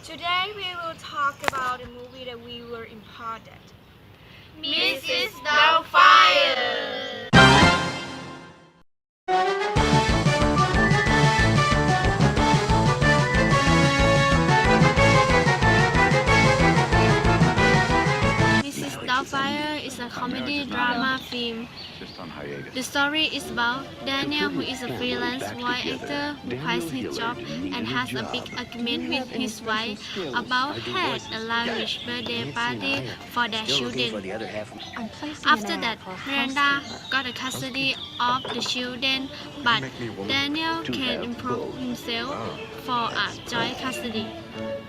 Today we will talk about a movie that we were important. Mrs. Doubtfire. Mrs. Doubtfire is a comedy drama film. The story is about Daniel, who is a freelance voice actor who quits his job and has a big argument with his wife about had a lavish birthday party for their children. After that, Miranda got a custody of the children, but Daniel can improve himself for a joint custody.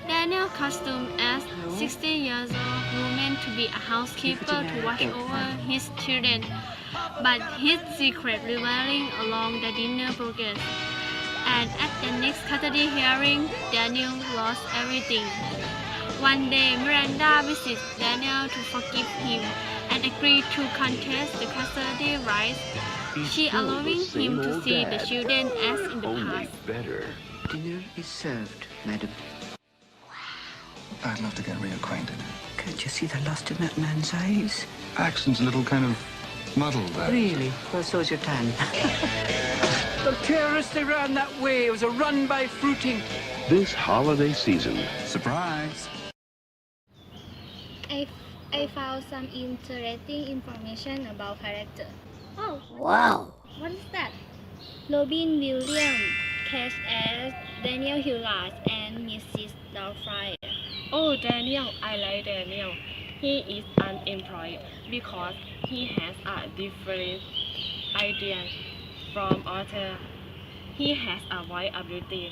Daniel costumed as 60-year-old woman to be a housekeeper to watch over his children, but his secret revealing along the dinner progress. And at the next custody hearing, Daniel lost everything. One day, Miranda visits Daniel to forgive him and agree to contest the custody rights, she allowing him to see the children as in the past. Dinner is served, madam. I'd love to get reacquainted. Can't you see the lust in that man's eyes? Accent's a little kind of muddled there. Really? Well, so's your tan. The terrorists, they ran that way. It was a run by fruiting. This holiday season. Surprise! I found some interesting information about character. Oh, Wow. what is that? Robin Williams cast as Daniel Hewlett and Mrs. Doubtfire. Oh, Daniel, I like Daniel. He is unemployed because he has a different idea from Arthur. He has a wide ability.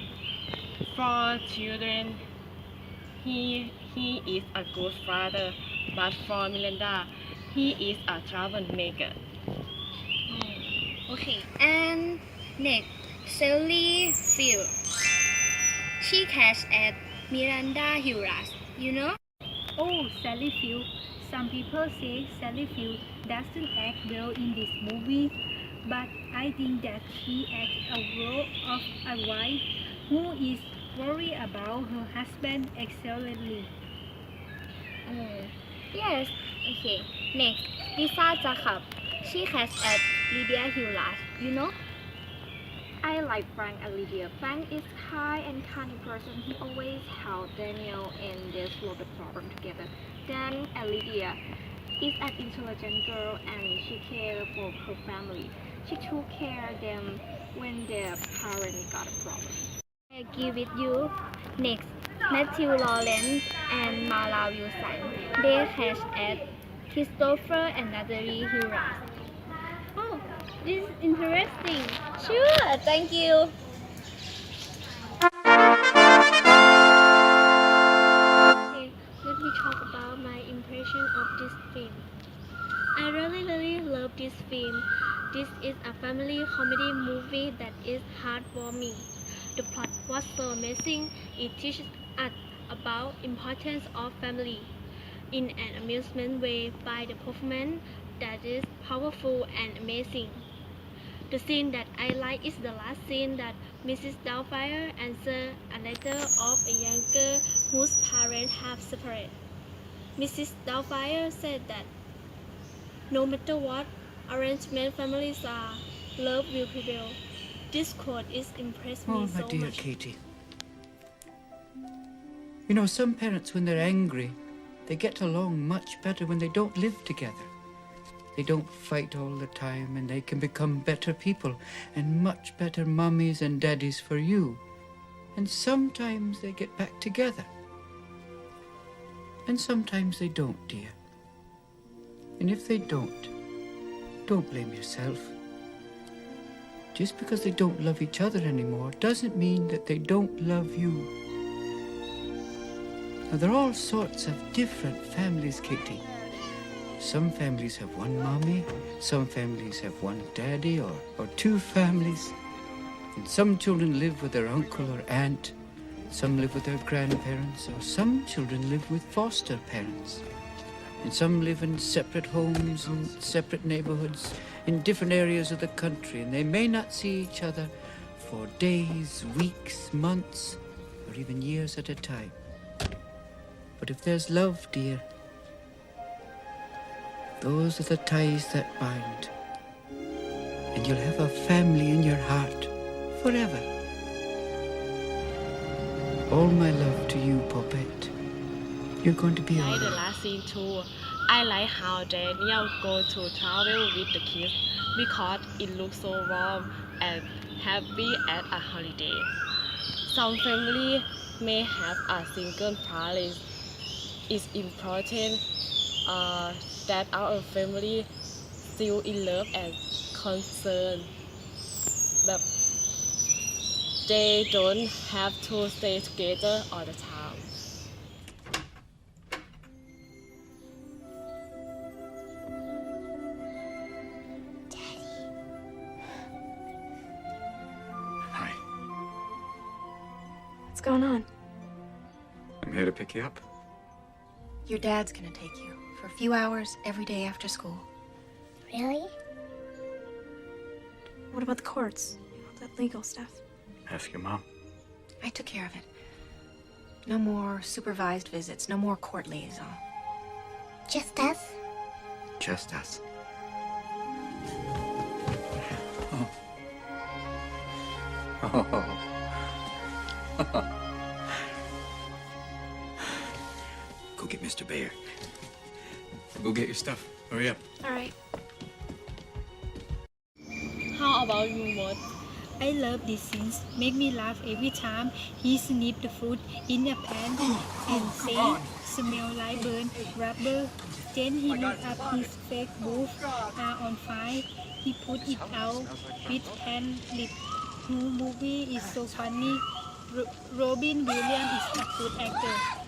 For children, he is a good father, but for Miranda, he is a troublemaker. Okay, and next, Sally Field. She cast as Miranda Hewlett, you know? Oh, Sally Field. Some people say Sally Field doesn't act well in this movie, but I think that she acts a role of a wife who is worried about her husband excellently. Yes, okay. Next, Lisa Jacob. She cast as Lydia Hewlett, you know? I like Frank and Lydia. Frank is kind and cunning person. He always helps Daniel and they solve the problem together. Dan and Lydia is an intelligent girl and she cares for her family. She took care of them when their parents got a problem. I agree with you. Next, Matthew Lawrence and Mara Wilson. They cast as Christopher and Natalie Hewlett. Oh, this is interesting. Sure, thank you. Okay, let me talk about my impression of this film. I really love this film. This is a family comedy movie that is heartwarming. The plot was so amazing. It teaches us about importance of family in an amusement way by the performance that is powerful and amazing. The scene that I like is the last scene that Mrs. Doubtfire answers a letter of a young girl whose parents have separated. Mrs. Doubtfire said that no matter what arrangement families are, love will prevail. This quote is impressed me Oh, so my dear much. Katie. You know, some parents, when they're angry, they get along much better when they don't live together. They don't fight all the time and they can become better people and much better mummies and daddies for you. And sometimes they get back together. And sometimes they don't, dear. And if they don't blame yourself. Just because they don't love each other anymore doesn't mean that they don't love you. Now, there are all sorts of different families, Katie. Some families have one mommy, some families have one daddy or two families. And some children live with their uncle or aunt, some live with their grandparents, or some children live with foster parents. And some live in separate homes and separate neighborhoods in different areas of the country, and they may not see each other for days, weeks, months, or even years at a time. But if there's love, dear, those are the ties that bind. And you'll have a family in your heart forever. All my love to you, Poppet. You're going to be all Like the right. last scene too. I like how Daniel go to travel with the kids because it looks so warm and happy at a holiday. Some family may have a single parent. It's important that our family still in love and concern. But they don't have to stay together all the time. Hi. What's going on? I'm here to pick you up. Your dad's gonna take you for a few hours every day after school. Really? What about the courts? All that legal stuff. Ask your mom. I took care of it. No more supervised visits, no more court liaison. Just us? Just us. Go get Mr. Bayer. Go get your stuff. Hurry up. All right. How about you, Maud? I love these scenes. Make me laugh every time he snipped the food in a pan and say, smell like burnt rubber. Then he looked up his fake boobs are on fire. He put it out with pan lip. Who movie is so funny. Robin Williams is a good actor.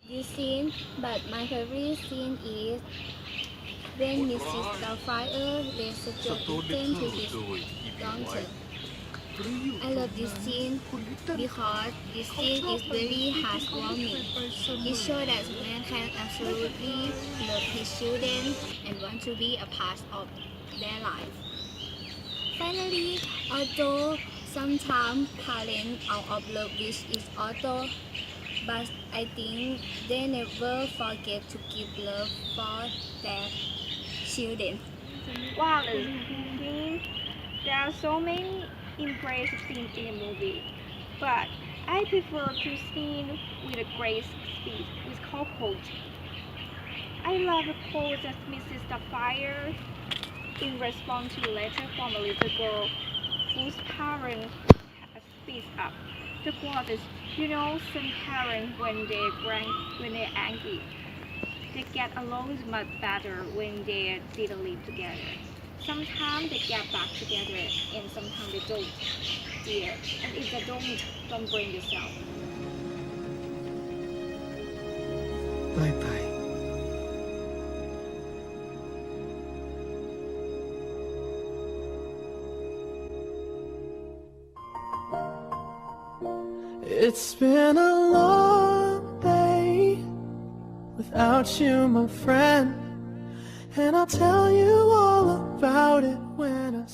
This scene, but my favorite scene is when Mrs. Doubtfire lets the joke Ethan to his daughter. I love this scene because this scene is very heartwarming. It shows that man can absolutely love his children and want to be a part of their life. Finally, although sometimes parents out of love with each other, but I think they never forget to give love for their children. While thinking, there are so many impressive scenes in the movie, but I prefer to scene with a great speed with quote. I love the quote that Mrs. Doubtfire in response to a letter from a little girl whose parents speaks up. The quote is, you know, some parents when they're angry, they get along much better when they didn't live together. Sometimes they get back together and sometimes they don't. Dear, and if they don't blame yourself. Bye-bye. It's been a long day without you, my friend, and I'll tell you all about it when I